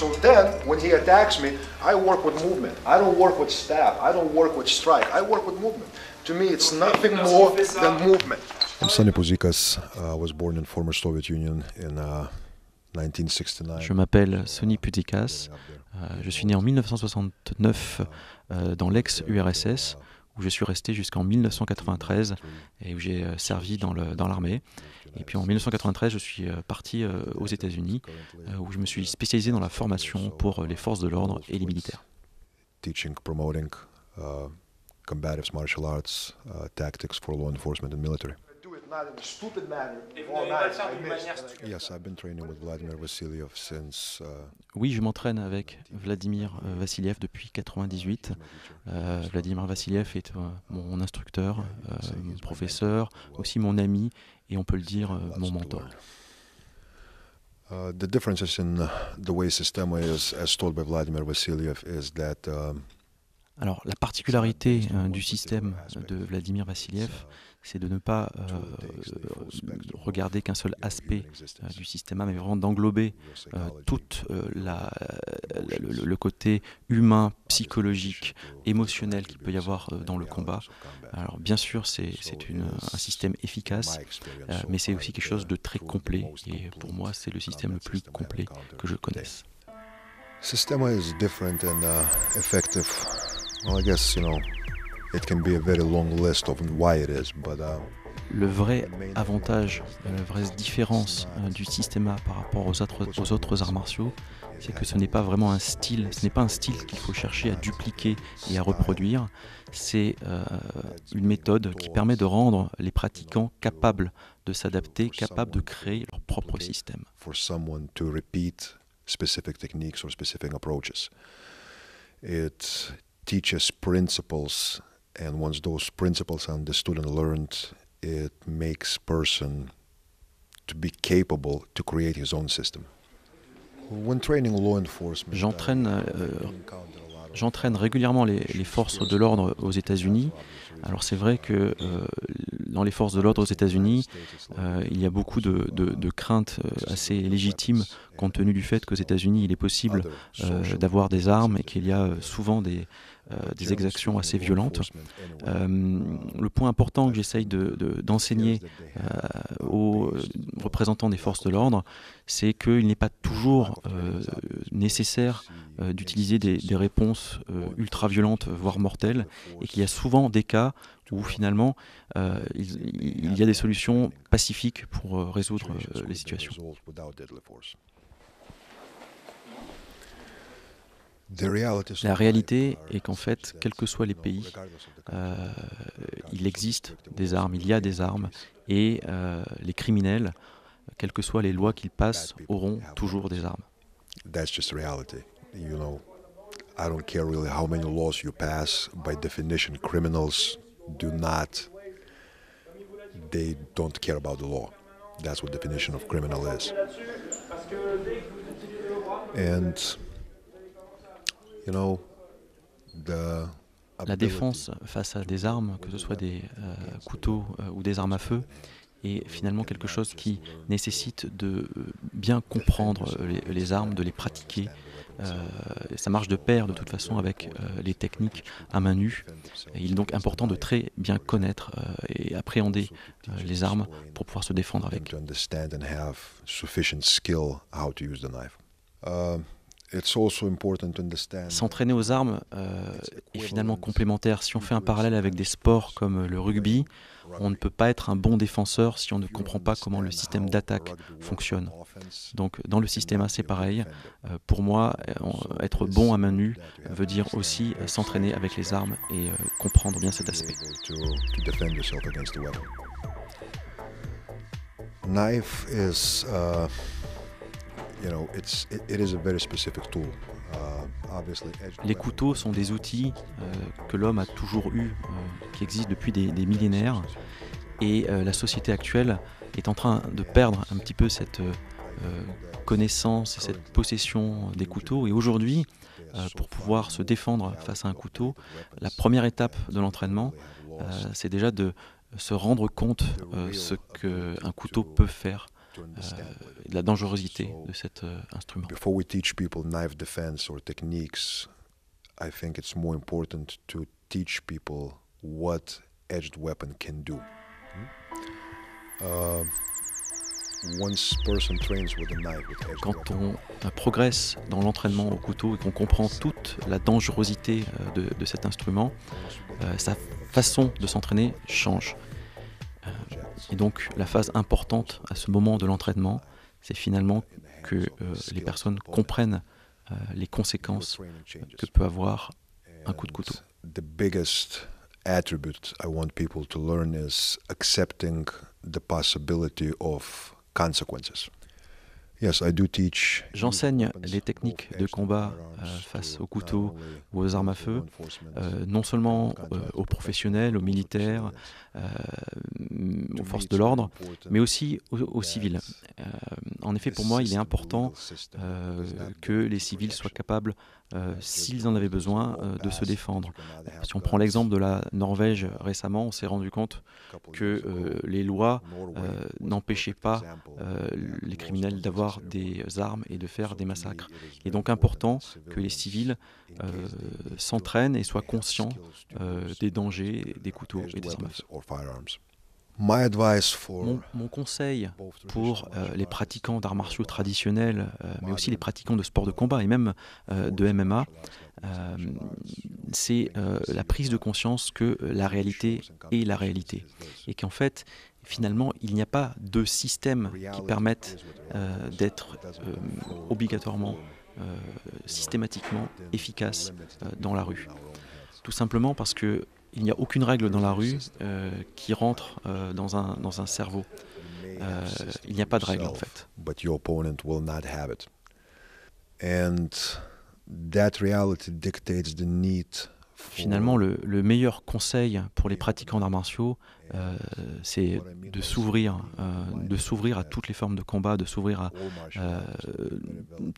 So then, when he attacks me, I work with movement. I don't work with stab. I don't work with strike. I work with movement. To me, it's nothing more than movement. Sonny Puzikas was born in former Soviet Union in 1969. Je m'appelle Sonny Puzikas. Je suis né en 1969 dans l'ex-URSS, où je suis resté jusqu'en 1993 et où j'ai servi dans l'armée. Et puis en 1993, je suis parti aux États-Unis, où je me suis spécialisé dans la formation pour les forces de l'ordre et les militaires. Teaching, promoting combative martial arts, tactics for law enforcement and military. Yes, I've been training with Vladimir Vassiliev since. Oui, je m'entraîne avec Vladimir Vassiliev depuis 1998. Vladimir Vassiliev est mon instructeur, mon professeur, aussi mon ami et on peut le dire, mon mentor. The differences in the way Systema is, as told by Vladimir Vassiliev, is that. Alors, la particularité du système de Vladimir Vassiliev, c'est de ne pas regarder qu'un seul aspect du système, mais vraiment d'englober tout le côté humain, psychologique, émotionnel qu'il peut y avoir dans le combat. Alors, bien sûr, c'est un système efficace, mais c'est aussi quelque chose de très complet. Et pour moi, c'est le système le plus complet que je connaisse. Systema is different and effective. Well, I guess, it can be a very long list of why it is, but... Le vrai avantage, la vraie différence du système par rapport aux autres arts martiaux, c'est que ce n'est pas vraiment un style, ce n'est pas un style qu'il faut chercher à dupliquer et à reproduire, c'est une méthode qui permet de rendre les pratiquants capables de s'adapter, capables de créer leur propre système. For someone to repeat specific techniques or specific approaches. It teaches principles, and once those principles are understood and learned, it makes person to be capable to create his own system. When training law enforcement, J'entraîne régulièrement les forces de l'ordre aux États-Unis. Alors c'est vrai que dans les forces de l'ordre aux États-Unis, il y a beaucoup de craintes assez légitimes compte tenu du fait qu'aux États-Unis, il est possible d'avoir des armes et qu'il y a souvent des exactions assez violentes. Le point important que j'essaye d'enseigner aux représentants des forces de l'ordre, c'est qu'il n'est pas toujours nécessaire d'utiliser des réponses ultra-violentes, voire mortelles, et qu'il y a souvent des cas où finalement il y a des solutions pacifiques pour résoudre les situations. La réalité est qu'en fait, quels que soient les pays, il existe des armes, il y a des armes, et les criminels, quelles que soient les lois qu'ils passent, auront toujours des armes. That's just reality. I don't care really how many laws you pass. By definition, criminals they don't care about the law. That's what definition of criminal is. And la défense face à des armes, que ce soit des couteaux ou des armes à feu, est finalement quelque chose qui nécessite de bien comprendre les armes, de les pratiquer. Ça marche de pair de toute façon avec les techniques à main nue. Et il est donc important de très bien connaître et appréhender les armes pour pouvoir se défendre avec. S'entraîner aux armes est finalement complémentaire. Si on fait un parallèle avec des sports comme le rugby, on ne peut pas être un bon défenseur si on ne comprend pas comment le système d'attaque fonctionne. Donc dans le système c'est pareil. Pour moi, être bon à main nue veut dire aussi s'entraîner avec les armes et comprendre bien cet aspect. Knife is it is a very specific tool. Les couteaux sont des outils que l'homme a toujours eu, qui existent depuis des millénaires. Et la société actuelle est en train de perdre un petit peu cette connaissance et cette possession des couteaux. Et aujourd'hui, pour pouvoir se défendre face à un couteau, la première étape de l'entraînement, c'est déjà de se rendre compte ce qu'un couteau peut faire de la dangerosité de cet instrument. Before we teach people knife defense or techniques, I think it's more important to teach people what edged weapon can do. Once person trains with a knife with edged Quand weapon, on progresse dans l'entraînement au couteau et qu'on comprend toute la dangerosité de cet instrument, sa façon de s'entraîner change. Et donc la phase importante à ce moment de l'entraînement, c'est finalement que les personnes comprennent les conséquences que peut avoir un coup de couteau. the biggest attribute I want people to learn is accepting the possibility of consequences. Yes, I do teach. J'enseigne les techniques de combat face au couteau ou aux armes à feu, non seulement aux professionnels, aux militaires, aux forces de l'ordre, mais aussi aux civils. En effet, pour moi, il est important que les civils soient capables, s'ils en avaient besoin, de se défendre. Si on prend l'exemple de la Norvège récemment, on s'est rendu compte que les lois n'empêchaient pas les criminels d'avoir des armes et de faire des massacres. Il est donc important que les civils s'entraînent et soient conscients des dangers des couteaux et des armes à feu. My advice for Mon conseil pour les pratiquants d'arts martiaux traditionnels, mais aussi les pratiquants de sports de combat et même de MMA, c'est la prise de conscience que la réalité est la réalité. Et qu'en fait, finalement, il n'y a pas de système qui permette d'être obligatoirement, systématiquement efficace dans la rue. Tout simplement parce que il n'y a aucune règle dans la rue qui rentre dans un cerveau. Il n'y a pas de règle en fait. but your opponent will not have it. And that reality dictates the need for Finalement, le meilleur conseil pour les pratiquants d'arts martiaux, c'est de s'ouvrir à toutes les formes de combat, de s'ouvrir à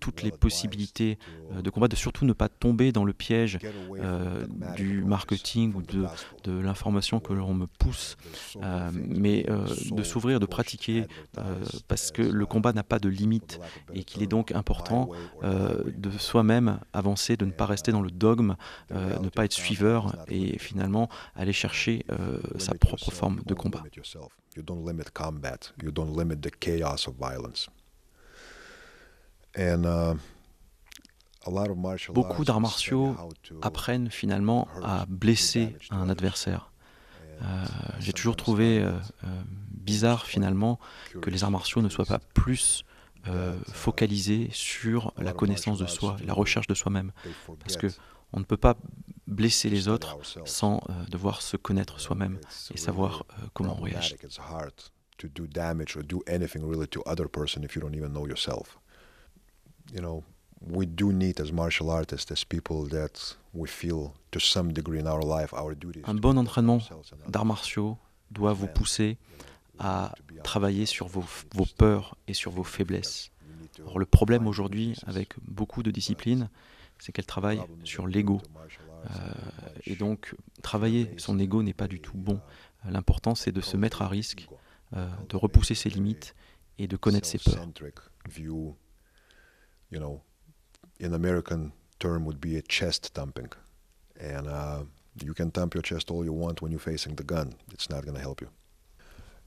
toutes les possibilités de combat, de surtout ne pas tomber dans le piège du marketing ou de l'information que l'on me pousse, mais de s'ouvrir, de pratiquer, parce que le combat n'a pas de limite et qu'il est donc important de soi-même avancer, de ne pas rester dans le dogme, ne pas être suiveur et finalement aller chercher sa propre forme de combat. You don't limit combat. You don't limit the chaos of violence. And a lot of martial Beaucoup arts d'arts study martiaux how to apprennent finalement à blesser un adversaire. J'ai toujours trouvé bizarre finalement que les arts martiaux ne soient pas plus focalisés sur la connaissance de soi, la recherche de soi-même. Parce que on ne peut pas blesser les autres sans devoir se connaître soi-même et savoir comment on réagit. It's hard to do damage or do anything really to other person if you don't even know yourself. You know, we do need as martial artists, as people that we feel to some degree in our life our duty is Un to bon protect entraînement ourselves and d'arts others. martiaux doit vous pousser à travailler sur vos peurs et sur vos faiblesses. Alors, le problème aujourd'hui avec beaucoup de disciplines, c'est qu'elles travaillent sur l'ego. Et donc, travailler son ego n'est pas du tout bon. L'important, c'est de se mettre à risque, de repousser ses limites et de connaître ses peurs. Self-centric view, you know, in American term would be a chest thumping. And you can thump your chest all you want when you're facing the gun. It's not going to help you.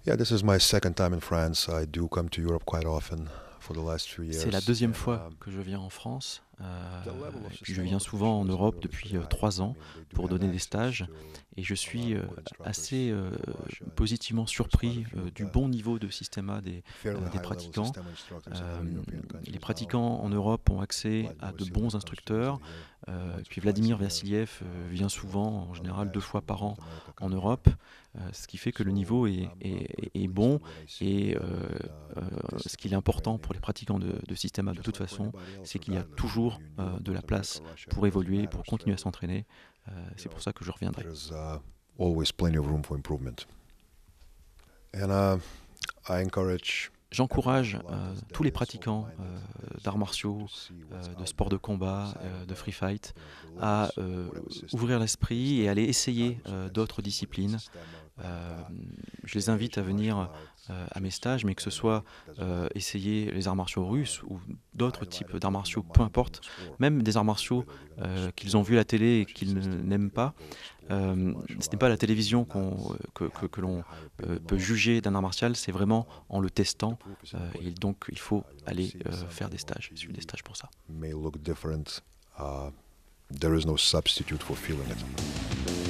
Yeah, this is my second time in France. I do come to Europe quite often for the last few years. C'est la deuxième And, fois que je viens en France. Et puis je viens souvent en Europe depuis 3 ans pour donner des stages. Et je suis assez positivement surpris du bon niveau de systéma des pratiquants. Les pratiquants en Europe ont accès à de bons instructeurs. Et puis Vladimir Vassiliev vient souvent, en général 2 fois par an, en Europe. Ce qui fait que le niveau est bon. Et ce qui est important pour les pratiquants de systéma de toute façon, c'est qu'il y a toujours de la place pour évoluer, pour continuer à s'entraîner. C'est pour ça que je reviendrai. There's always plenty of room for improvement. And I encourage J'encourage tous les pratiquants d'arts martiaux, de sports de combat, de free fight, à ouvrir l'esprit et aller essayer d'autres disciplines, je les invite à venir à mes stages, mais que ce soit essayer les arts martiaux russes ou d'autres types d'arts martiaux, peu importe, même des arts martiaux qu'ils ont vus à la télé et qu'ils n'aiment pas. Ce n'est pas la télévision que l'on peut juger d'un art martial, c'est vraiment en le testant. Et donc, il faut aller faire des stages, suivre des stages pour ça. May look different. There is no substitute for feeling it.